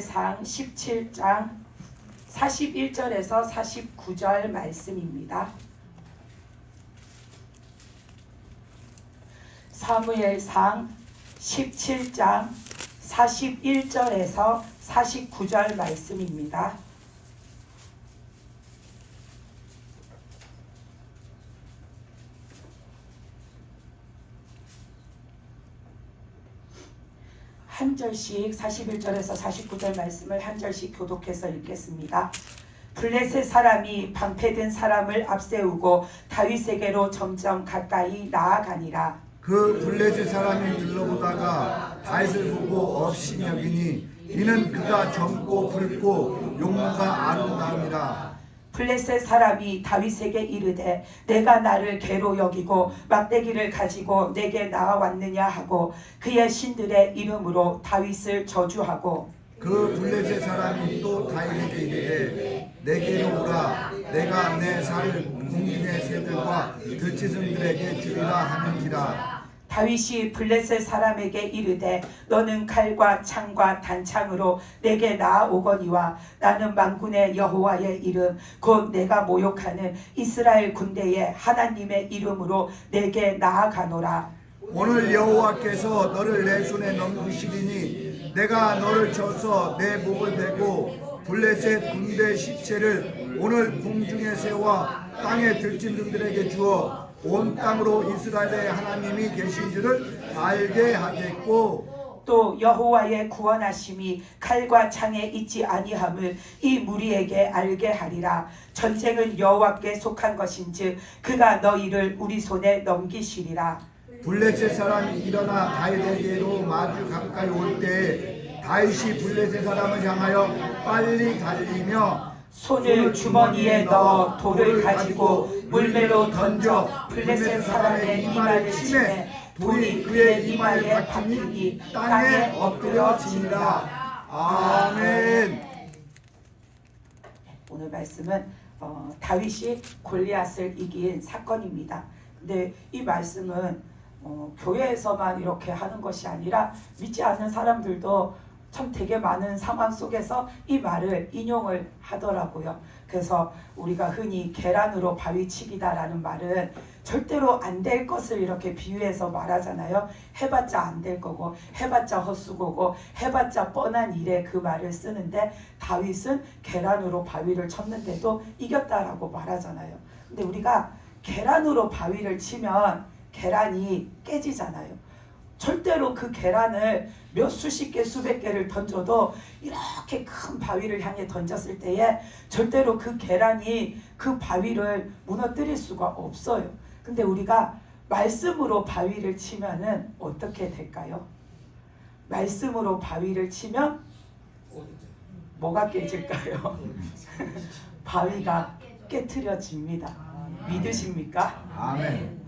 사무엘상 17장 41절에서 49절 말씀입니다. 사무엘상 17장 41절에서 49절 말씀입니다. 한 절씩 41절에서 49절 말씀을 한 절씩 교독해서 읽겠습니다. 블레셋 사람이 방패든 사람을 앞세우고 다윗에게로 점점 가까이 나아가니라. 그 블레셋 사람이 둘러보다가 다윗을 보고 없이 여기니 이는 그가 젊고 붉고 용모가 아름다움이라. 블레셋 사람이 다윗에게 이르되 내가 나를 개로 여기고 막대기를 가지고 내게 나아왔느냐 하고 그의 신들의 이름으로 다윗을 저주하고 그 블레셋 사람이 또 다윗에게 이르되 내게로 오라. 내가 내 살을 궁중의 새들과 들짐승들에게 주리라 하는지라. 다윗이 블레셋 사람에게 이르되 너는 칼과 창과 단창으로 내게 나아오거니와 나는 만군의 여호와의 이름 곧 내가 모욕하는 이스라엘 군대의 하나님의 이름으로 내게 나아가노라. 오늘 여호와께서 너를 내 손에 넘기시리니 내가 너를 쳐서 내 목을 베고 블레셋 군대 시체를 오늘 공중의 새와 땅의 들짐승들에게 주어 온 땅으로 이스라엘의 하나님이 계신 줄을 알게 하겠고 또 여호와의 구원하심이 칼과 창에 있지 아니함을 이 무리에게 알게 하리라. 전쟁은 여호와께 속한 것인즉 그가 너희를 우리 손에 넘기시리라. 블레셋 사람이 일어나 다윗에게로 마주 가까이 올 때에 다윗이 블레셋 사람을 향하여 빨리 달리며 손을 주머니에 넣어 돌을 가지고 물매로 던져 블레셋 사람의 이마를 치매 돌이 그의 이마에 박히니 땅에 엎드려지니라. 아멘. 오늘 말씀은 다윗이 골리앗을 이긴 사건입니다. 근데 이 말씀은 교회에서만 이렇게 하는 것이 아니라 믿지 않는 사람들도 참 되게 많은 상황 속에서 이 말을 인용을 하더라고요. 그래서 우리가 흔히 계란으로 바위치기다라는 말은 절대로 안 될 것을 이렇게 비유해서 말하잖아요. 해봤자 안 될 거고 해봤자 헛수고고 해봤자 뻔한 일에 그 말을 쓰는데 다윗은 계란으로 바위를 쳤는데도 이겼다라고 말하잖아요. 근데 우리가 계란으로 바위를 치면 계란이 깨지잖아요. 절대로 그 계란을 몇 수십 개 수백 개를 던져도 이렇게 큰 바위를 향해 던졌을 때에 절대로 그 계란이 그 바위를 무너뜨릴 수가 없어요. 근데 우리가 말씀으로 바위를 치면은 어떻게 될까요? 말씀으로 바위를 치면 뭐가 깨질까요? 바위가 깨트려집니다. 믿으십니까? 아멘.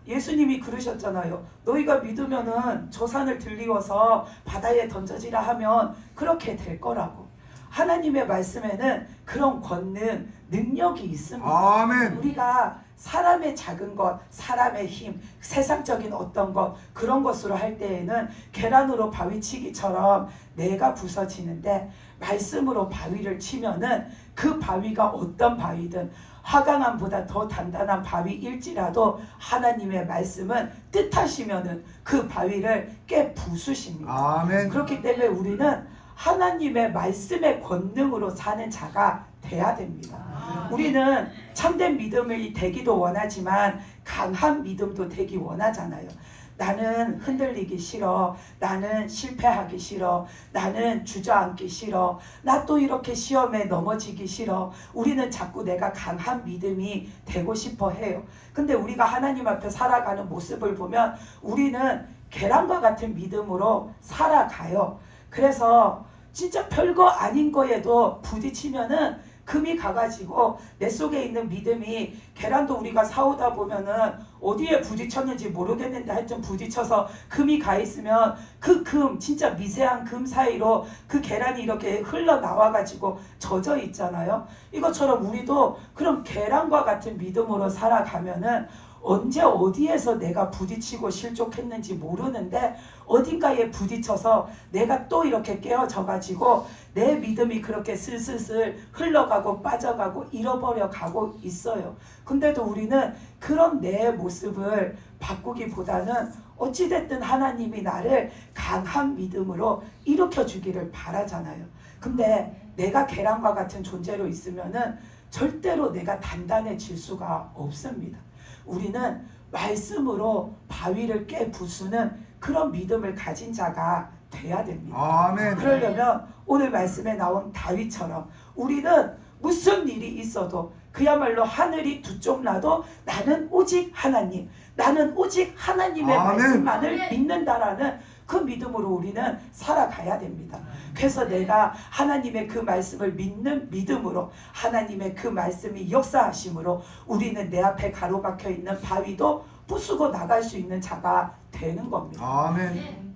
예수님이 그러셨잖아요. 너희가 믿으면은 저 산을 들리워서 바다에 던져지라 하면 그렇게 될 거라고. 하나님의 말씀에는 그런 권능, 능력이 있습니다. 아멘. 우리가 사람의 작은 것, 사람의 힘, 세상적인 어떤 것 그런 것으로 할 때에는 계란으로 바위치기처럼 내가 부서지는데 말씀으로 바위를 치면은 그 바위가 어떤 바위든 화강암보다 더 단단한 바위일지라도 하나님의 말씀은 뜻하시면은 그 바위를 깨 부수십니다. 아멘. 그렇기 때문에 우리는 하나님의 말씀의 권능으로 사는 자가 돼야 됩니다. 우리는 참된 믿음이 되기도 원하지만 강한 믿음도 되기 원하잖아요. 나는 흔들리기 싫어. 나는 실패하기 싫어. 나는 주저앉기 싫어. 나 또 이렇게 시험에 넘어지기 싫어. 우리는 자꾸 내가 강한 믿음이 되고 싶어 해요. 근데 우리가 하나님 앞에 살아가는 모습을 보면 우리는 계란과 같은 믿음으로 살아가요. 그래서 진짜 별거 아닌 거에도 부딪히면은 금이 가가지고 내 속에 있는 믿음이 계란도 우리가 사오다 보면은 어디에 부딪혔는지 모르겠는데 하여튼 부딪혀서 금이 가 있으면 그 금 진짜 미세한 금 사이로 그 계란이 이렇게 흘러나와가지고 젖어 있잖아요. 이것처럼 우리도 그런 계란과 같은 믿음으로 살아가면은 언제 어디에서 내가 부딪히고 실족했는지 모르는데 어딘가에 부딪혀서 내가 또 이렇게 깨어져 가지고 내 믿음이 그렇게 슬슬슬 흘러가고 빠져가고 잃어버려 가고 있어요. 근데도 우리는 그런 내 모습을 바꾸기보다는 어찌됐든 하나님이 나를 강한 믿음으로 일으켜 주기를 바라잖아요. 근데 내가 계란과 같은 존재로 있으면은 절대로 내가 단단해질 수가 없습니다. 우리는 말씀으로 바위를 깨 부수는 그런 믿음을 가진 자가 돼야 됩니다. 아멘. 그러려면 오늘 말씀에 나온 다윗처럼 우리는 무슨 일이 있어도 그야말로 하늘이 두 쪽 나도 나는 오직 하나님, 나는 오직 하나님의 아멘. 말씀만을 믿는다라는 그 믿음으로 우리는 살아가야 됩니다. 그래서 내가 하나님의 그 말씀을 믿는 믿음으로 하나님의 그 말씀이 역사하심으로 우리는 내 앞에 가로막혀 있는 바위도 부수고 나갈 수 있는 자가 되는 겁니다. 아멘.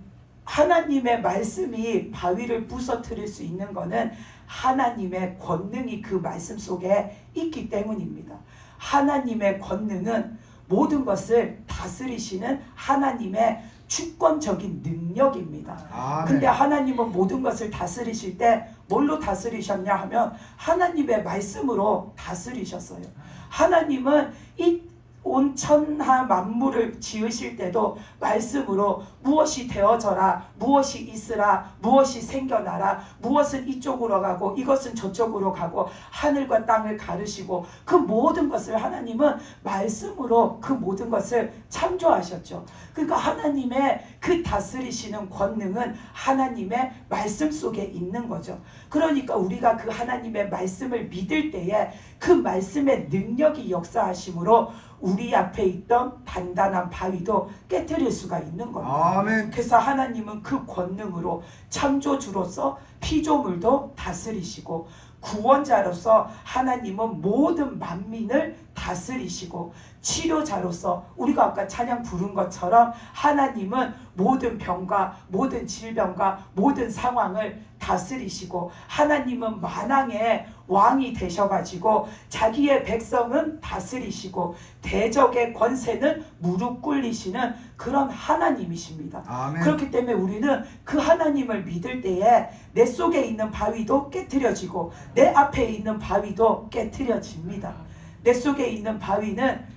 하나님의 말씀이 바위를 부서뜨릴 수 있는 것은 하나님의 권능이 그 말씀 속에 있기 때문입니다. 하나님의 권능은 모든 것을 다스리시는 하나님의 주권적인 능력입니다. 아멘. 근데 하나님은 모든 것을 다스리실 때 뭘로 다스리셨냐 하면 하나님의 말씀으로 다스리셨어요. 하나님은 이 온 천하 만물을 지으실 때도 말씀으로 무엇이 되어져라, 무엇이 있으라, 무엇이 생겨나라, 무엇은 이쪽으로 가고 이것은 저쪽으로 가고 하늘과 땅을 가르시고 그 모든 것을 하나님은 말씀으로 그 모든 것을 창조하셨죠. 그러니까 하나님의 그 다스리시는 권능은 하나님의 말씀 속에 있는 거죠. 그러니까 우리가 그 하나님의 말씀을 믿을 때에 그 말씀의 능력이 역사하심으로 우리 앞에 있던 단단한 바위도 깨트릴 수가 있는 겁니다. 아멘. 그래서 하나님은 그 권능으로 창조주로서 피조물도 다스리시고 구원자로서 하나님은 모든 만민을 다스리시고 치료자로서 우리가 아까 찬양 부른 것처럼 하나님은 모든 병과 모든 질병과 모든 상황을 다스리시고 하나님은 만왕의 왕이 되셔가지고 자기의 백성은 다스리시고 대적의 권세는 무릎 꿇리시는 그런 하나님이십니다. 아멘. 그렇기 때문에 우리는 그 하나님을 믿을 때에 내 속에 있는 바위도 깨트려지고 내 앞에 있는 바위도 깨트려집니다. 내 속에 있는 바위는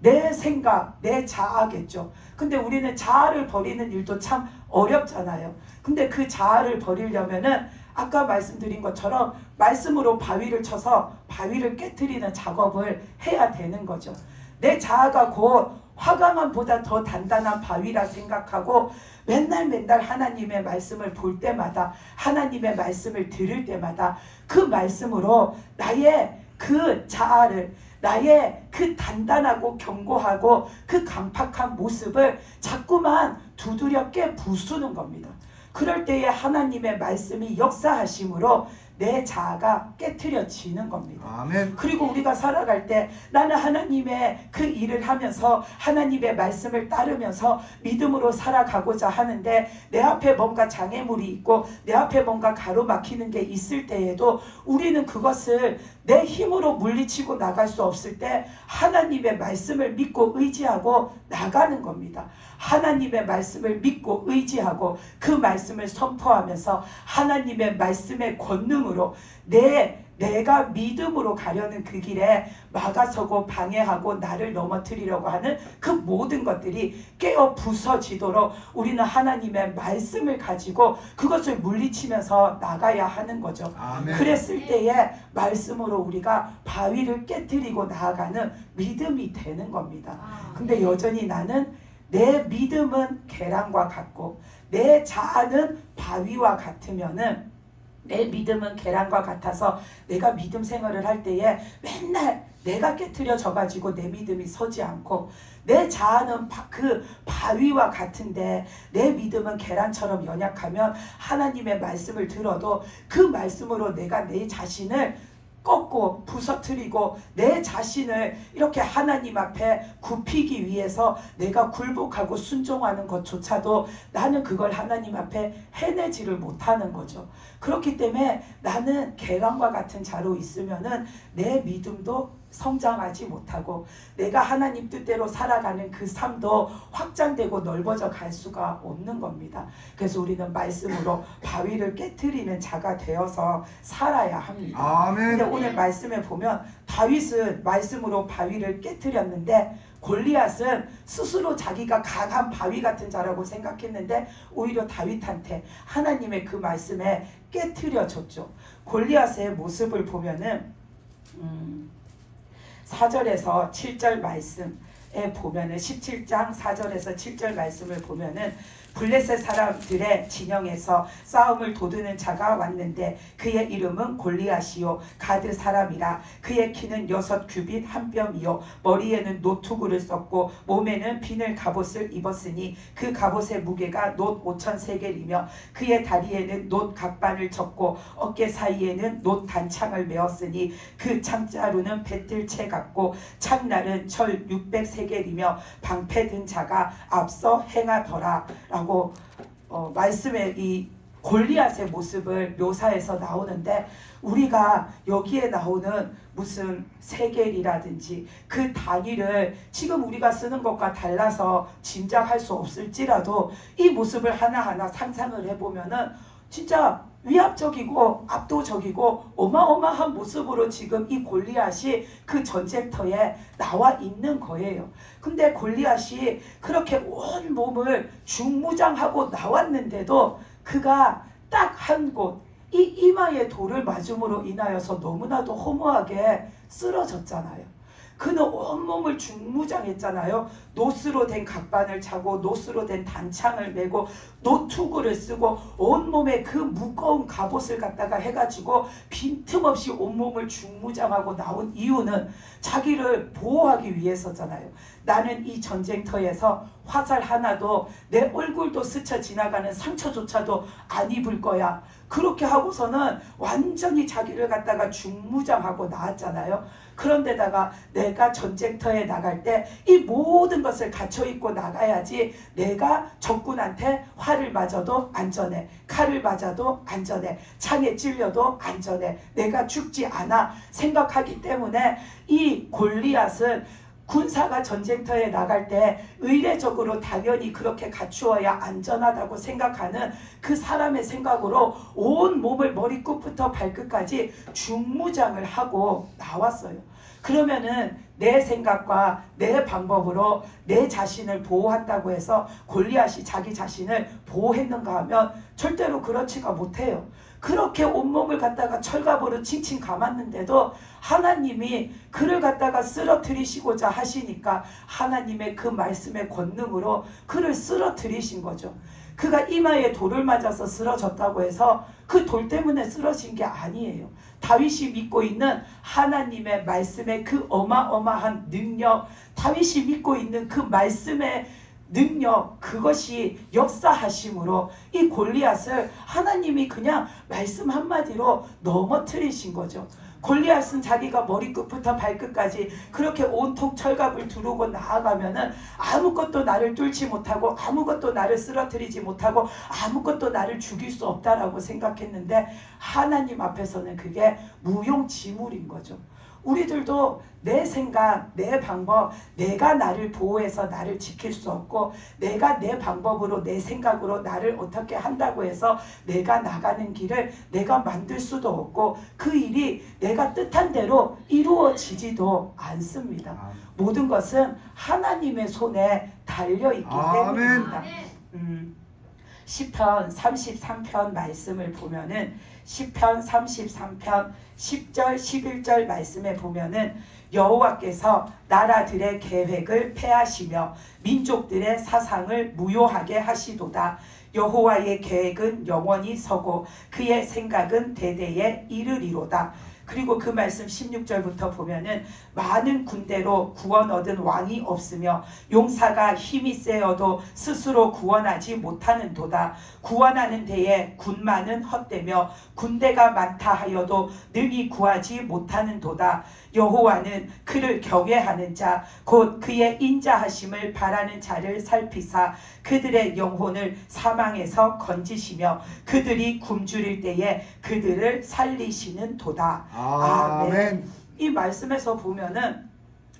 내 생각, 내 자아겠죠. 근데 우리는 자아를 버리는 일도 참 어렵잖아요. 근데 그 자아를 버리려면은 아까 말씀드린 것처럼 말씀으로 바위를 쳐서 바위를 깨트리는 작업을 해야 되는 거죠. 내 자아가 곧 화강암보다 더 단단한 바위라 생각하고 맨날 하나님의 말씀을 볼 때마다 하나님의 말씀을 들을 때마다 그 말씀으로 나의 그 자아를 나의 그 단단하고 견고하고 그 강팍한 모습을 자꾸만 두드려 깨 부수는 겁니다. 그럴 때에 하나님의 말씀이 역사하심으로 내 자아가 깨트려지는 겁니다. 아멘. 그리고 우리가 살아갈 때 나는 하나님의 그 일을 하면서 하나님의 말씀을 따르면서 믿음으로 살아가고자 하는데 내 앞에 뭔가 장애물이 있고 내 앞에 뭔가 가로막히는 게 있을 때에도 우리는 그것을 내 힘으로 물리치고 나갈 수 없을 때 하나님의 말씀을 믿고 의지하고 나가는 겁니다. 하나님의 말씀을 믿고 의지하고 그 말씀을 선포하면서 하나님의 말씀의 권능으로 내가 믿음으로 가려는 그 길에 막아서고 방해하고 나를 넘어뜨리려고 하는 그 모든 것들이 깨어 부서지도록 우리는 하나님의 말씀을 가지고 그것을 물리치면서 나가야 하는 거죠. 아멘. 그랬을 때에 말씀으로 우리가 바위를 깨뜨리고 나아가는 믿음이 되는 겁니다. 근데 여전히 나는 내 믿음은 계란과 같고 내 자아는 바위와 같으면은 내 믿음은 계란과 같아서 내가 믿음 생활을 할 때에 맨날 내가 깨트려져 가지고 내 믿음이 서지 않고 내 자아는 그 바위와 같은데 내 믿음은 계란처럼 연약하면 하나님의 말씀을 들어도 그 말씀으로 내가 내 자신을 꺾고 부서뜨리고 내 자신을 이렇게 하나님 앞에 굽히기 위해서 내가 굴복하고 순종하는 것조차도 나는 그걸 하나님 앞에 해내지를 못하는 거죠. 그렇기 때문에 나는 계란과 같은 자로 있으면은 내 믿음도 성장하지 못하고 내가 하나님 뜻대로 살아가는 그 삶도 확장되고 넓어져 갈 수가 없는 겁니다. 그래서 우리는 말씀으로 바위를 깨트리는 자가 되어서 살아야 합니다. 아멘. 근데 오늘 말씀에 보면 다윗은 말씀으로 바위를 깨트렸는데 골리앗은 스스로 자기가 강한 바위 같은 자라고 생각했는데 오히려 다윗한테 하나님의 그 말씀에 깨트려졌죠. 골리앗의 모습을 보면은 4절에서 7절 말씀에 보면은 17장 4절에서 7절 말씀을 보면은 블레셋 사람들의 진영에서 싸움을 도두는 자가 왔는데 그의 이름은 골리앗이요 가드 사람이라. 그의 키는 6규빗 한 뼘이요 머리에는 노투구를 썼고 몸에는 비늘 갑옷을 입었으니 그 갑옷의 무게가 놋 5,000세겔이며 그의 다리에는 놋 각반을 쳤고 어깨 사이에는 놋 단창을 메었으니 그 창자루는 배틀채 같고 창날은 철 600세겔이며 방패 든 자가 앞서 행하더라 라고 말씀의 이 골리앗의 모습을 묘사해서 나오는데 우리가 여기에 나오는 무슨 세겔이라든지 그 단위를 지금 우리가 쓰는 것과 달라서 짐작할 수 없을지라도 이 모습을 하나하나 상상을 해보면은 진짜 위압적이고 압도적이고 어마어마한 모습으로 지금 이 골리앗이 그 전쟁터에 나와 있는 거예요. 근데 골리앗이 그렇게 온 몸을 중무장하고 나왔는데도 그가 딱 한 곳, 이 이마의 돌을 맞음으로 인하여서 너무나도 허무하게 쓰러졌잖아요. 그는 온몸을 중무장했잖아요. 놋으로 된 각반을 차고 놋으로 된 단창을 메고 노투구를 쓰고 온몸에 그 무거운 갑옷을 갖다가 해가지고 빈틈없이 온몸을 중무장하고 나온 이유는 자기를 보호하기 위해서잖아요. 나는 이 전쟁터에서 화살 하나도 내 얼굴도 스쳐 지나가는 상처조차도 안 입을 거야. 그렇게 하고서는 완전히 자기를 갖다가 중무장하고 나왔잖아요. 그런데다가 내가 전쟁터에 나갈 때 이 모든 것을 갖춰 입고 나가야지 내가 적군한테 활을 맞아도 안전해, 칼을 맞아도 안전해, 창에 찔려도 안전해, 내가 죽지 않아 생각하기 때문에 이 골리앗은 군사가 전쟁터에 나갈 때 의례적으로 당연히 그렇게 갖추어야 안전하다고 생각하는 그 사람의 생각으로 온 몸을 머리끝부터 발끝까지 중무장을 하고 나왔어요. 그러면은 내 생각과 내 방법으로 내 자신을 보호한다고 해서 골리앗이 자기 자신을 보호했는가 하면 절대로 그렇지가 못해요. 그렇게 온몸을 갖다가 철갑으로 칭칭 감았는데도 하나님이 그를 갖다가 쓰러뜨리시고자 하시니까 하나님의 그 말씀의 권능으로 그를 쓰러뜨리신 거죠. 그가 이마에 돌을 맞아서 쓰러졌다고 해서 그 돌 때문에 쓰러진 게 아니에요. 다윗이 믿고 있는 하나님의 말씀의 그 어마어마한 능력, 다윗이 믿고 있는 그 말씀의 능력, 그것이 역사하심으로 이 골리앗을 하나님이 그냥 말씀 한마디로 넘어뜨리신 거죠. 골리앗은 자기가 머리끝부터 발끝까지 그렇게 온통 철갑을 두르고 나아가면은 아무것도 나를 뚫지 못하고 아무것도 나를 쓰러뜨리지 못하고 아무것도 나를 죽일 수 없다라고 생각했는데 하나님 앞에서는 그게 무용지물인 거죠. 우리들도 내 생각, 내 방법, 내가 나를 보호해서 나를 지킬 수 없고 내가 내 방법으로 내 생각으로 나를 어떻게 한다고 해서 내가 나가는 길을 내가 만들 수도 없고 그 일이 내가 뜻한 대로 이루어지지도 않습니다. 모든 것은 하나님의 손에 달려있기 때문입니다. 시편 33편 말씀을 보면은 시편 33편 10절 11절 말씀에 보면은 여호와께서 나라들의 계획을 폐하시며 민족들의 사상을 무효하게 하시도다. 여호와의 계획은 영원히 서고 그의 생각은 대대에 이르리로다. 그리고 그 말씀 16절부터 보면은 많은 군대로 구원 얻은 왕이 없으며 용사가 힘이 세어도 스스로 구원하지 못하는 도다. 구원하는 데에 군마는 헛되며 군대가 많다 하여도 능히 구하지 못하는 도다. 여호와는 그를 경외하는 자 곧 그의 인자하심을 바라는 자를 살피사 그들의 영혼을 사망에서 건지시며 그들이 굶주릴 때에 그들을 살리시는 도다. 아멘. 이 말씀에서 보면은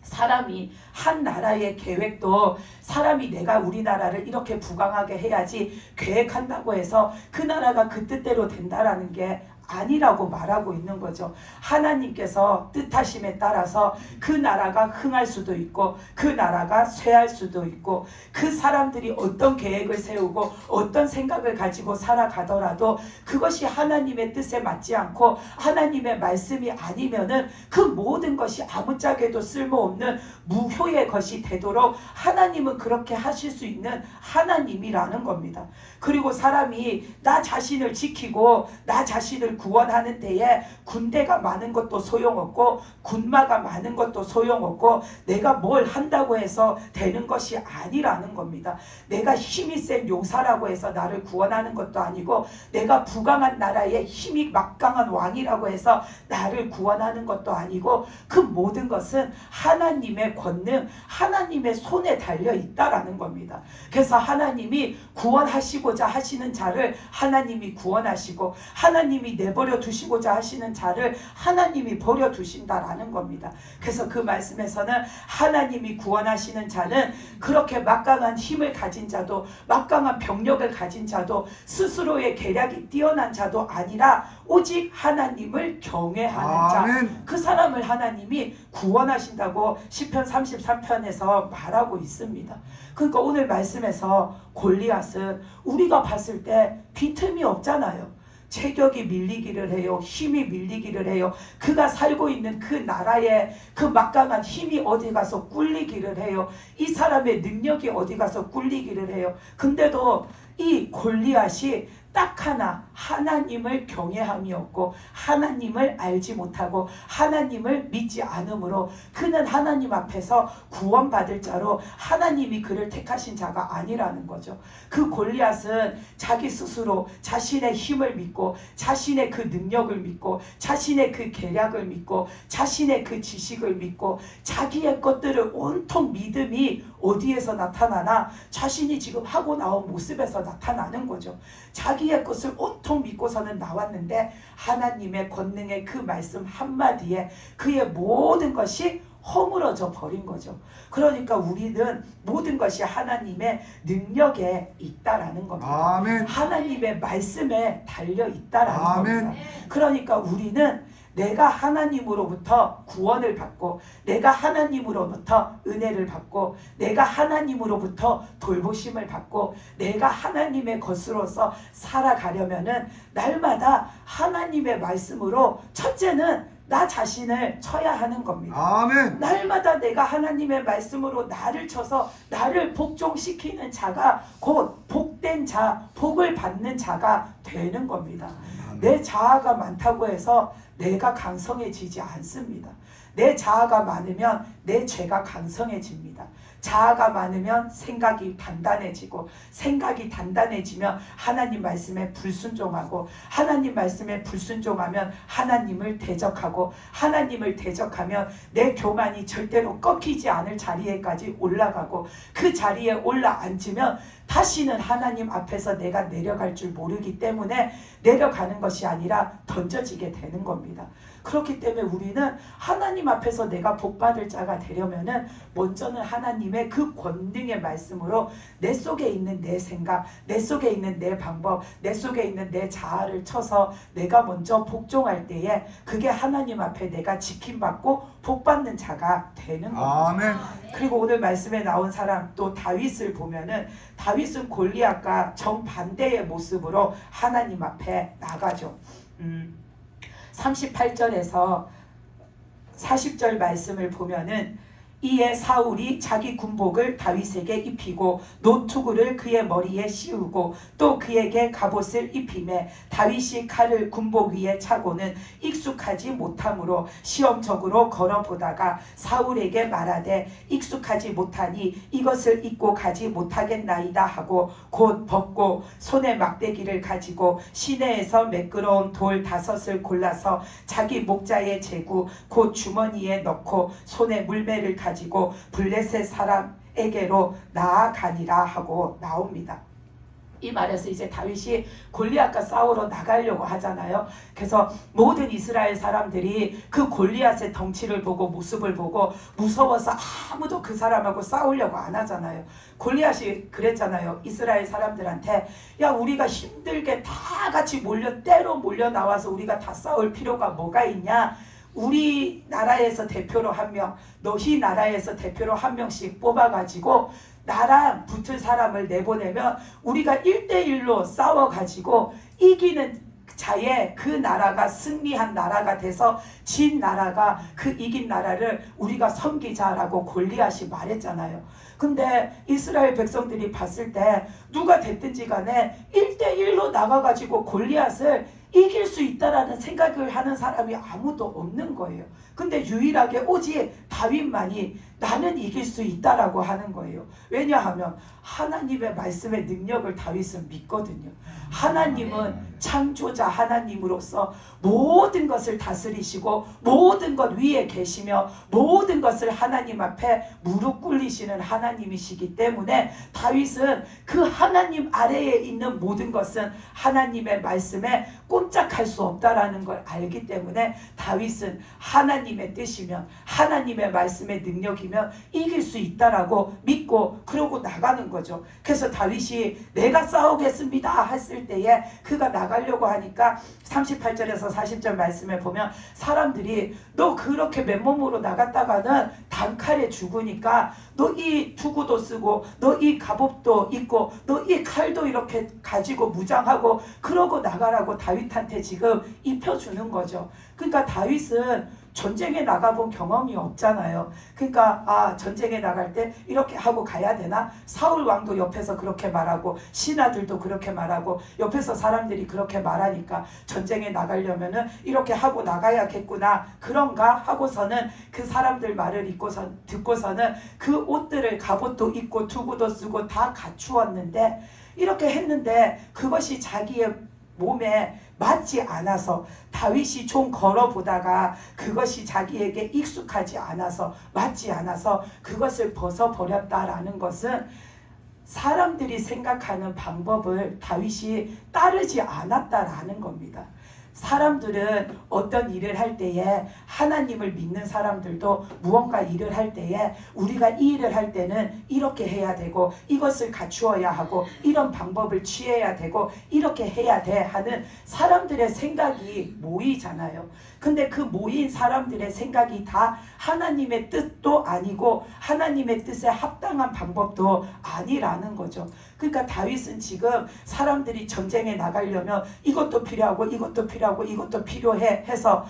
사람이 한 나라의 계획도 사람이 내가 우리나라를 이렇게 부강하게 해야지 계획한다고 해서 그 나라가 그 뜻대로 된다라는 게 아니라고 말하고 있는 거죠. 하나님께서 뜻하심에 따라서 그 나라가 흥할 수도 있고 그 나라가 쇠할 수도 있고 그 사람들이 어떤 계획을 세우고 어떤 생각을 가지고 살아가더라도 그것이 하나님의 뜻에 맞지 않고 하나님의 말씀이 아니면은 그 모든 것이 아무짝에도 쓸모없는 무효의 것이 되도록 하나님은 그렇게 하실 수 있는 하나님이라는 겁니다. 그리고 사람이 나 자신을 지키고 나 자신을 구원하는 데에 군대가 많은 것도 소용없고 군마가 많은 것도 소용없고 내가 뭘 한다고 해서 되는 것이 아니라는 겁니다. 내가 힘이 센 용사라고 해서 나를 구원하는 것도 아니고 내가 부강한 나라의 힘이 막강한 왕이라고 해서 나를 구원하는 것도 아니고 그 모든 것은 하나님의 권능, 하나님의 손에 달려 있다라는 겁니다. 그래서 하나님이 구원하시고자 하시는 자를 하나님이 구원하시고 하나님이 내버려 두시고자 하시는 자를 하나님이 버려 두신다라는 겁니다. 그래서 그 말씀에서는 하나님이 구원하시는 자는 그렇게 막강한 힘을 가진 자도 막강한 병력을 가진 자도 스스로의 계략이 뛰어난 자도 아니라 오직 하나님을 경외하는 자, 그 사람을 하나님이 구원하신다고 시편 33편에서 말하고 있습니다. 그러니까 오늘 말씀에서 골리앗은 우리가 봤을 때 빈틈이 없잖아요. 체격이 밀리기를 해요. 힘이 밀리기를 해요. 그가 살고 있는 그 나라의 그 막강한 힘이 어디 가서 꿀리기를 해요. 이 사람의 능력이 어디 가서 꿀리기를 해요. 근데도 이 골리앗이 딱 하나 하나님을 경외함이 없고 하나님을 알지 못하고 하나님을 믿지 않으므로 그는 하나님 앞에서 구원받을 자로 하나님이 그를 택하신 자가 아니라는 거죠. 그 골리앗은 자기 스스로 자신의 힘을 믿고 자신의 그 능력을 믿고 자신의 그 계략을 믿고 자신의 그 지식을 믿고 자기의 것들을 온통 믿음이 어디에서 나타나나 자신이 지금 하고 나온 모습에서 나타나는 거죠. 자기의 것을 온통 믿고서는 나왔는데 하나님의 권능의 그 말씀 한마디에 그의 모든 것이 허물어져 버린 거죠. 그러니까 우리는 모든 것이 하나님의 능력에 있다라는 겁니다. 아멘. 하나님의 말씀에 달려 있다라는 아멘. 겁니다. 그러니까 우리는 내가 하나님으로부터 구원을 받고 내가 하나님으로부터 은혜를 받고 내가 하나님으로부터 돌보심을 받고 내가 하나님의 것으로서 살아가려면은 날마다 하나님의 말씀으로 첫째는 나 자신을 쳐야 하는 겁니다. 아멘. 날마다 내가 하나님의 말씀으로 나를 쳐서 나를 복종시키는 자가 곧 복된 자, 복을 받는 자가 되는 겁니다. 내 자아가 많다고 해서 내가 강성해지지 않습니다. 내 자아가 많으면 내 죄가 강성해집니다. 자아가 많으면 생각이 단단해지고 생각이 단단해지면 하나님 말씀에 불순종하고 하나님 말씀에 불순종하면 하나님을 대적하고 하나님을 대적하면 내 교만이 절대로 꺾이지 않을 자리에까지 올라가고 그 자리에 올라앉으면 다시는 하나님 앞에서 내가 내려갈 줄 모르기 때문에 내려가는 것이 아니라 던져지게 되는 겁니다. 그렇기 때문에 우리는 하나님 앞에서 내가 복받을 자가 되려면은 먼저는 하나님의 그 권능의 말씀으로 내 속에 있는 내 생각, 내 속에 있는 내 방법, 내 속에 있는 내 자아를 쳐서 내가 먼저 복종할 때에 그게 하나님 앞에 내가 지킴받고 복받는 자가 되는 겁니다. 아멘. 그리고 오늘 말씀에 나온 사람 또 다윗을 보면은 다윗은 골리앗과 정반대의 모습으로 하나님 앞에 나가죠. 38절에서 40절 말씀을 보면은 이에 사울이 자기 군복을 다윗에게 입히고 노투구를 그의 머리에 씌우고 또 그에게 갑옷을 입히매 다윗이 칼을 군복 위에 차고는 익숙하지 못하므로 시험적으로 걸어보다가 사울에게 말하되 익숙하지 못하니 이것을 입고 가지 못하겠나이다 하고 곧 벗고 손에 막대기를 가지고 시내에서 매끄러운 돌 5을 골라서 자기 목자의 제구 곧 주머니에 넣고 손에 물매를 가지고 블레셋 사람에게로 나아가니라 하고 나옵니다. 이 말에서 이제 다윗이 골리앗과 싸우러 나가려고 하잖아요. 그래서 모든 이스라엘 사람들이 그 골리앗의 덩치를 보고 모습을 보고 무서워서 아무도 그 사람하고 싸우려고 안 하잖아요. 골리앗이 그랬잖아요. 이스라엘 사람들한테 야, 우리가 힘들게 다 같이 때로 몰려 나와서 우리가 다 싸울 필요가 뭐가 있냐. 우리나라에서 대표로 한 명, 너희 나라에서 대표로 한 명씩 뽑아가지고 나랑 붙을 사람을 내보내면 우리가 1대1로 싸워가지고 이기는 자에 그 나라가 승리한 나라가 돼서 진 나라가 그 이긴 나라를 우리가 섬기자라고 골리앗이 말했잖아요. 근데 이스라엘 백성들이 봤을 때 누가 됐든지 간에 1대1로 나가가지고 골리앗을 이길 수 있다라는 생각을 하는 사람이 아무도 없는 거예요. 근데 유일하게 오직 다윗만이 나는 이길 수 있다라고 하는 거예요. 왜냐하면 하나님의 말씀의 능력을 다윗은 믿거든요. 하나님은 창조자 하나님으로서 모든 것을 다스리시고 모든 것 위에 계시며 모든 것을 하나님 앞에 무릎 꿇리시는 하나님이시기 때문에 다윗은 그 하나님 아래에 있는 모든 것은 하나님의 말씀에 꼼짝할 수 없다라는 걸 알기 때문에 다윗은 하나님의 뜻이면 하나님의 말씀의 능력이면 이길 수 있다라고 믿고 그러고 나가는 거죠. 그래서 다윗이 내가 싸우겠습니다 했을 때에 그가 나가려고 하니까 38절에서 40절 말씀에 보면 사람들이 너 그렇게 맨몸으로 나갔다가는 단칼에 죽으니까 너 이 투구도 쓰고 너 이 갑옷도 입고 너 이 칼도 이렇게 가지고 무장하고 그러고 나가라고 다윗한테 지금 입혀주는 거죠. 그러니까 다윗은 전쟁에 나가본 경험이 없잖아요. 그러니까 전쟁에 나갈 때 이렇게 하고 가야 되나? 사울 왕도 옆에서 그렇게 말하고 신하들도 그렇게 말하고 옆에서 사람들이 그렇게 말하니까 전쟁에 나가려면은 이렇게 하고 나가야겠구나 그런가 하고서는 그 사람들 말을 듣고서는 그 옷들을 갑옷도 입고 투구도 쓰고 다 갖추었는데 이렇게 했는데 그것이 자기의 몸에 맞지 않아서 다윗이 좀 걸어보다가 그것이 자기에게 익숙하지 않아서 맞지 않아서 그것을 벗어버렸다라는 것은 사람들이 생각하는 방법을 다윗이 따르지 않았다라는 겁니다. 사람들은 어떤 일을 할 때에 하나님을 믿는 사람들도 무언가 일을 할 때에 우리가 이 일을 할 때는 이렇게 해야 되고 이것을 갖추어야 하고 이런 방법을 취해야 되고 이렇게 해야 돼 하는 사람들의 생각이 모이잖아요. 근데 그 모인 사람들의 생각이 다 하나님의 뜻도 아니고 하나님의 뜻에 합당한 방법도 아니라는 거죠. 그러니까 다윗은 지금 사람들이 전쟁에 나가려면 이것도 필요하고 이것도 필요하고 이것도 필요해 해서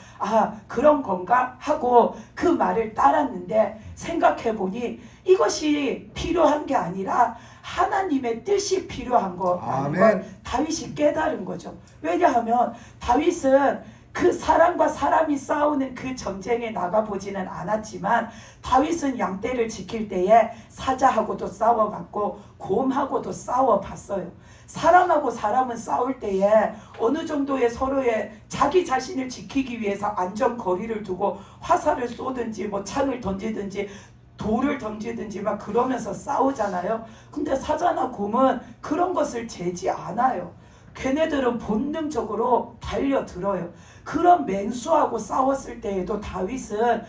그런 건가 하고 그 말을 따랐는데 생각해보니 이것이 필요한 게 아니라 하나님의 뜻이 필요한 거라는 걸 다윗이 깨달은 거죠. 왜냐하면 다윗은 그 사람과 사람이 싸우는 그 전쟁에 나가보지는 않았지만 다윗은 양떼를 지킬 때에 사자하고도 싸워봤고 곰하고도 싸워봤어요. 사람하고 사람은 싸울 때에 어느 정도의 서로의 자기 자신을 지키기 위해서 안전거리를 두고 화살을 쏘든지 뭐 창을 던지든지 돌을 던지든지 막 그러면서 싸우잖아요. 근데 사자나 곰은 그런 것을 재지 않아요. 걔네들은 본능적으로 달려들어요. 그런 맹수하고 싸웠을 때에도 다윗은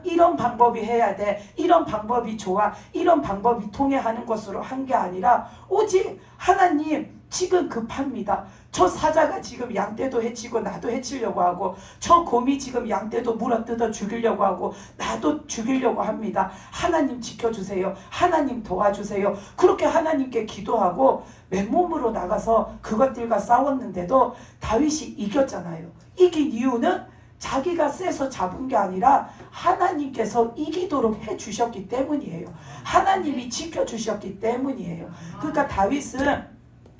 이런 방법이 해야 돼, 이런 방법이 좋아, 이런 방법이 통해 하는 것으로 한 게 아니라 오직 하나님 지금 급합니다. 저 사자가 지금 양떼도 해치고 나도 해치려고 하고 저 곰이 지금 양떼도 물어뜯어 죽이려고 하고 나도 죽이려고 합니다. 하나님 지켜주세요. 하나님 도와주세요. 그렇게 하나님께 기도하고 맨몸으로 나가서 그것들과 싸웠는데도 다윗이 이겼잖아요. 이긴 이유는 자기가 세서 잡은 게 아니라 하나님께서 이기도록 해주셨기 때문이에요. 하나님이 지켜주셨기 때문이에요. 그러니까 다윗은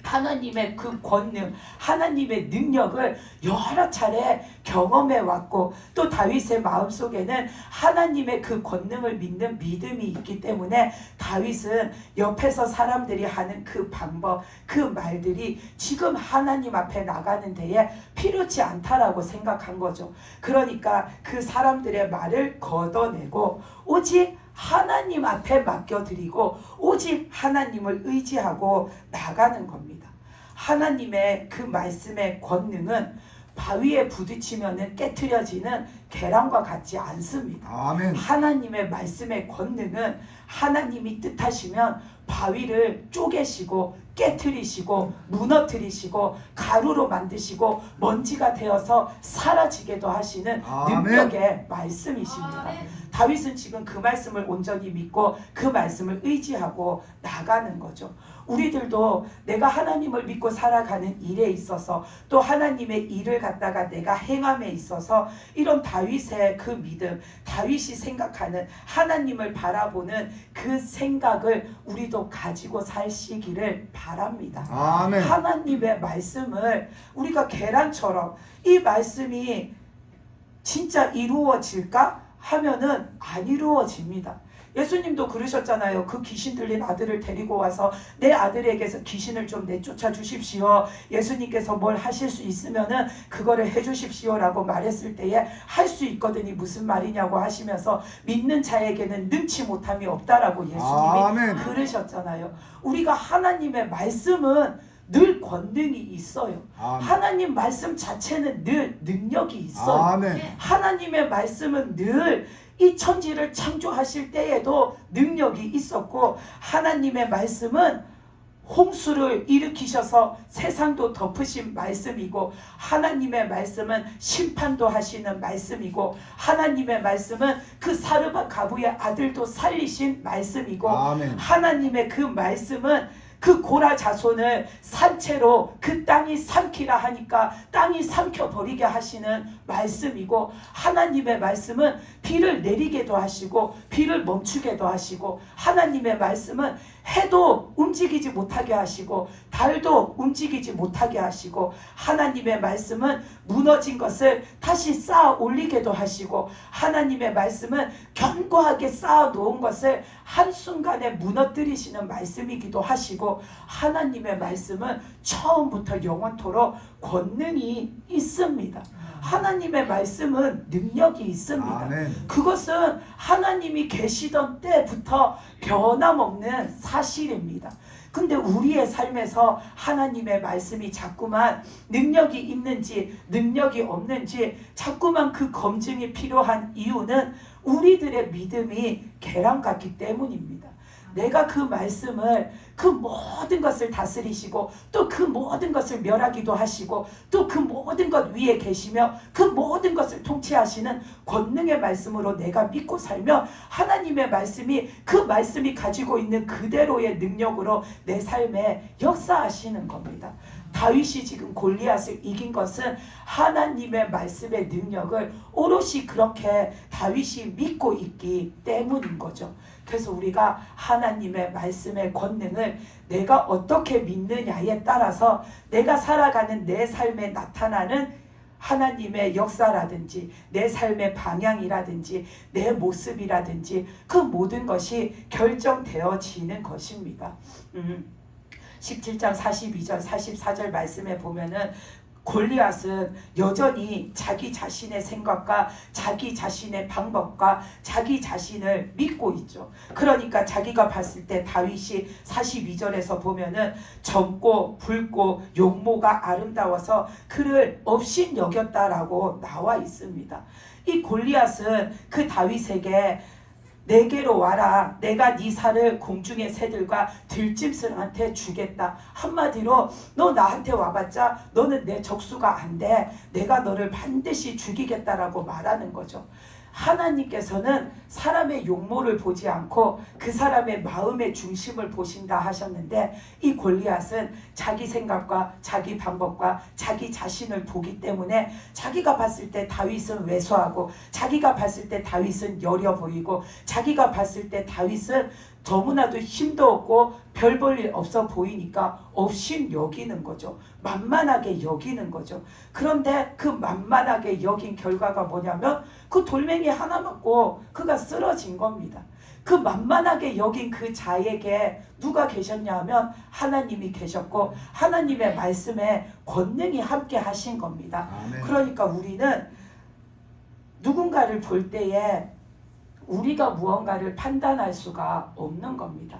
하나님의 그 권능, 하나님의 능력을 여러 차례 경험해 왔고 또 다윗의 마음속에는 하나님의 그 권능을 믿는 믿음이 있기 때문에 다윗은 옆에서 사람들이 하는 그 방법, 그 말들이 지금 하나님 앞에 나가는 데에 필요치 않다라고 생각한 거죠. 그러니까 그 사람들의 말을 걷어내고 오직 하나님 앞에 맡겨드리고 오직 하나님을 의지하고 나가는 겁니다. 하나님의 그 말씀의 권능은 바위에 부딪히면 깨트려지는 계란과 같지 않습니다. 아멘. 하나님의 말씀의 권능은 하나님이 뜻하시면 바위를 쪼개시고 깨트리시고 무너뜨리시고 가루로 만드시고 먼지가 되어서 사라지게도 하시는 아멘. 능력의 말씀이십니다. 아멘. 다윗은 지금 그 말씀을 온전히 믿고 그 말씀을 의지하고 나가는 거죠. 우리들도 내가 하나님을 믿고 살아가는 일에 있어서 또 하나님의 일을 갖다가 내가 행함에 있어서 이런 다윗의 그 믿음, 다윗이 생각하는 하나님을 바라보는 그 생각을 우리도 가지고 사시기를 바랍니다. 아멘. 하나님의 말씀을 우리가 계란처럼 이 말씀이 진짜 이루어질까 하면은 안 이루어집니다. 예수님도 그러셨잖아요. 그 귀신 들린 아들을 데리고 와서 내 아들에게서 귀신을 좀 내쫓아 주십시오. 예수님께서 뭘 하실 수 있으면은 그거를 해 주십시오라고 말했을 때에 할 수 있거든이 무슨 말이냐고 하시면서 믿는 자에게는 능치 못함이 없다라고 예수님이 아멘. 그러셨잖아요. 우리가 하나님의 말씀은 늘 권능이 있어요. 아멘. 하나님 말씀 자체는 늘 능력이 있어요. 아멘. 하나님의 말씀은 늘 이 천지를 창조하실 때에도 능력이 있었고 하나님의 말씀은 홍수를 일으키셔서 세상도 덮으신 말씀이고 하나님의 말씀은 심판도 하시는 말씀이고 하나님의 말씀은 그 사르밧 가부의 아들도 살리신 말씀이고 아멘. 하나님의 그 말씀은 그 고라 자손을 산채로 그 땅이 삼키라 하니까 땅이 삼켜버리게 하시는 말씀이고 하나님의 말씀은 비를 내리게도 하시고 비를 멈추게도 하시고 하나님의 말씀은 해도 움직이지 못하게 하시고 달도 움직이지 못하게 하시고 하나님의 말씀은 무너진 것을 다시 쌓아 올리게도 하시고 하나님의 말씀은 견고하게 쌓아 놓은 것을 한순간에 무너뜨리시는 말씀이기도 하시고 하나님의 말씀은 처음부터 영원토록 권능이 있습니다. 하나님의 말씀은 능력이 있습니다. 아멘. 그것은 하나님이 계시던 때부터 변함없는 사실입니다. 근데 우리의 삶에서 하나님의 말씀이 자꾸만 능력이 있는지 능력이 없는지 자꾸만 그 검증이 필요한 이유는 우리들의 믿음이 계란 같기 때문입니다. 내가 그 말씀을 그 모든 것을 다스리시고 또 그 모든 것을 멸하기도 하시고 또 그 모든 것 위에 계시며 그 모든 것을 통치하시는 권능의 말씀으로 내가 믿고 살면 하나님의 말씀이 그 말씀이 가지고 있는 그대로의 능력으로 내 삶에 역사하시는 겁니다. 다윗이 지금 골리앗을 이긴 것은 하나님의 말씀의 능력을 오롯이 그렇게 다윗이 믿고 있기 때문인 거죠. 그래서 우리가 하나님의 말씀의 권능을 내가 어떻게 믿느냐에 따라서 내가 살아가는 내 삶에 나타나는 하나님의 역사라든지 내 삶의 방향이라든지 내 모습이라든지 그 모든 것이 결정되어지는 것입니다. 17장 42절 44절 말씀에 보면은 골리앗은 여전히 자기 자신의 생각과 자기 자신의 방법과 자기 자신을 믿고 있죠. 그러니까 자기가 봤을 때 다윗이 42절에서 보면은 젊고 붉고 용모가 아름다워서 그를 업신 여겼다라고 나와 있습니다. 이 골리앗은 그 다윗에게 내게로 와라. 내가 네 살을 공중의 새들과 들짐승한테 주겠다. 한마디로 너 나한테 와봤자 너는 내 적수가 안 돼. 내가 너를 반드시 죽이겠다라고 말하는 거죠. 하나님께서는 사람의 용모를 보지 않고 그 사람의 마음의 중심을 보신다 하셨는데 이 골리앗은 자기 생각과 자기 방법과 자기 자신을 보기 때문에 자기가 봤을 때 다윗은 왜소하고 자기가 봤을 때 다윗은 여려 보이고 자기가 봤을 때 다윗은 너무나도 힘도 없고 별 볼 일 없어 보이니까 업신 여기는 거죠. 만만하게 여기는 거죠. 그런데 그 만만하게 여긴 결과가 뭐냐면 그 돌멩이 하나 맞고 그가 쓰러진 겁니다. 그 만만하게 여긴 그 자에게 누가 계셨냐 하면 하나님이 계셨고 하나님의 말씀에 권능이 함께 하신 겁니다. 아멘. 그러니까 우리는 누군가를 볼 때에 우리가 무언가를 판단할 수가 없는 겁니다.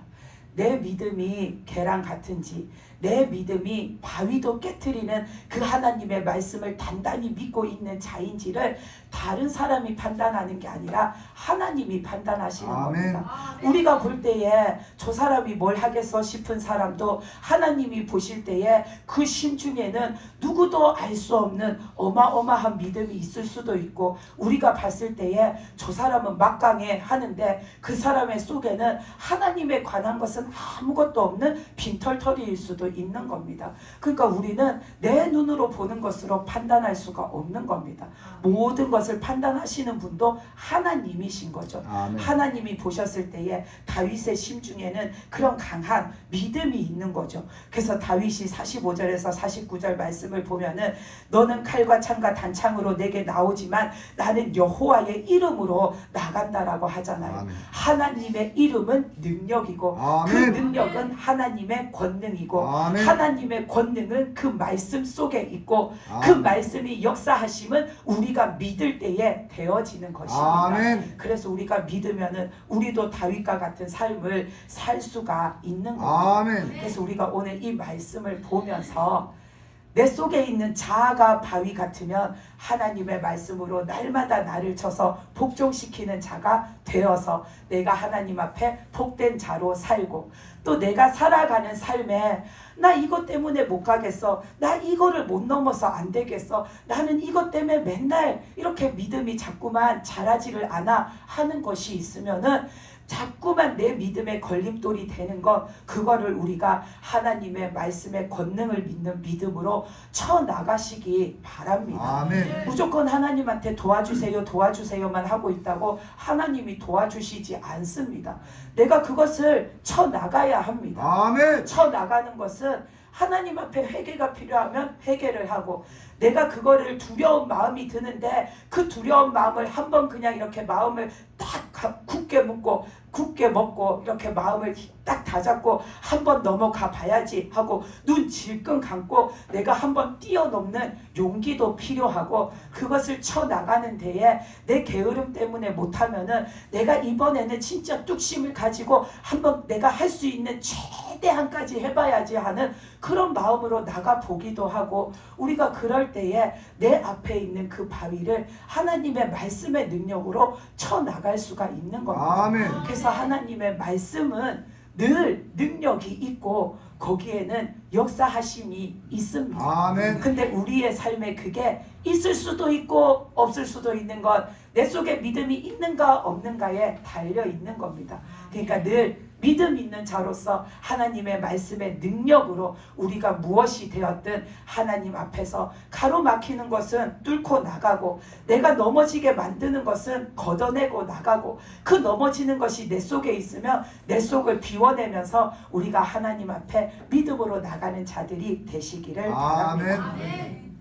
내 믿음이 계란 같은지, 내 믿음이 바위도 깨트리는 그 하나님의 말씀을 단단히 믿고 있는 자인지를 다른 사람이 판단하는 게 아니라 하나님이 판단하시는 아멘. 겁니다. 우리가 볼 때에 저 사람이 뭘 하겠어 싶은 사람도 하나님이 보실 때에 그 심중에는 누구도 알 수 없는 어마어마한 믿음이 있을 수도 있고, 우리가 봤을 때에 저 사람은 막강해 하는데 그 사람의 속에는 하나님에 관한 것은 아무것도 없는 빈털터리일 수도 있는 겁니다. 그러니까 우리는 내 눈으로 보는 것으로 판단할 수가 없는 겁니다. 모든 것을 판단하시는 분도 하나님이신 거죠. 아멘. 하나님이 보셨을 때에 다윗의 심중에는 그런 강한 믿음이 있는 거죠. 그래서 다윗이 45절에서 49절 말씀을 보면은 너는 칼과 창과 단창으로 내게 나오지만 나는 여호와의 이름으로 나간다라고 하잖아요. 아멘. 하나님의 이름은 능력이고 그 아멘. 능력은 하나님의 권능이고 아멘. 하나님의 권능은 그 말씀 속에 있고 그 아멘. 말씀이 역사하심은 우리가 믿을 때에 되어지는 것입니다. 아멘. 그래서 우리가 믿으면은 우리도 다윗과 같은 삶을 살 수가 있는 겁니다. 아멘. 그래서 우리가 오늘 이 말씀을 보면서 내 속에 있는 자아가 바위 같으면 하나님의 말씀으로 날마다 나를 쳐서 복종시키는 자가 되어서 내가 하나님 앞에 복된 자로 살고, 또 내가 살아가는 삶에 나 이것 때문에 못 가겠어, 나 이거를 못 넘어서 안 되겠어, 나는 이것 때문에 맨날 이렇게 믿음이 자꾸만 자라지를 않아 하는 것이 있으면은 자꾸만 내 믿음의 걸림돌이 되는 것, 그거를 우리가 하나님의 말씀의 권능을 믿는 믿음으로 쳐나가시기 바랍니다. 아멘. 무조건 하나님한테 도와주세요 도와주세요만 하고 있다고 하나님이 도와주시지 않습니다. 내가 그것을 쳐나가야 합니다. 아멘. 쳐나가는 것은 하나님 앞에 회개가 필요하면 회개를 하고, 내가 그거를 두려운 마음이 드는데 그 두려운 마음을 한번 그냥 이렇게 마음을 딱 굳게 묶고 굳게 먹고 이렇게 마음을 딱 다잡고 한번 넘어가 봐야지 하고 눈 질끈 감고 내가 한번 뛰어넘는 용기도 필요하고, 그것을 쳐나가는 데에 내 게으름 때문에 못하면은 내가 이번에는 진짜 뚝심을 가지고 한번 내가 할 수 있는 최대한까지 해봐야지 하는 그런 마음으로 나가 보기도 하고, 우리가 그럴 때에 내 앞에 있는 그 바위를 하나님의 말씀의 능력으로 쳐나갈 수가 있는 겁니다. 아멘. 그래서 하나님의 말씀은 늘 능력이 있고 거기에는 역사하심이 있습니다. 아멘. 근데 우리의 삶에 그게 있을 수도 있고 없을 수도 있는 것, 내 속에 믿음이 있는가 없는가에 달려 있는 겁니다. 그러니까 늘 믿음 있는 자로서 하나님의 말씀의 능력으로 우리가 무엇이 되었든 하나님 앞에서 가로막히는 것은 뚫고 나가고, 내가 넘어지게 만드는 것은 걷어내고 나가고, 그 넘어지는 것이 내 속에 있으면 내 속을 비워내면서 우리가 하나님 앞에 믿음으로 나가는 자들이 되시기를 바랍니다. 아멘.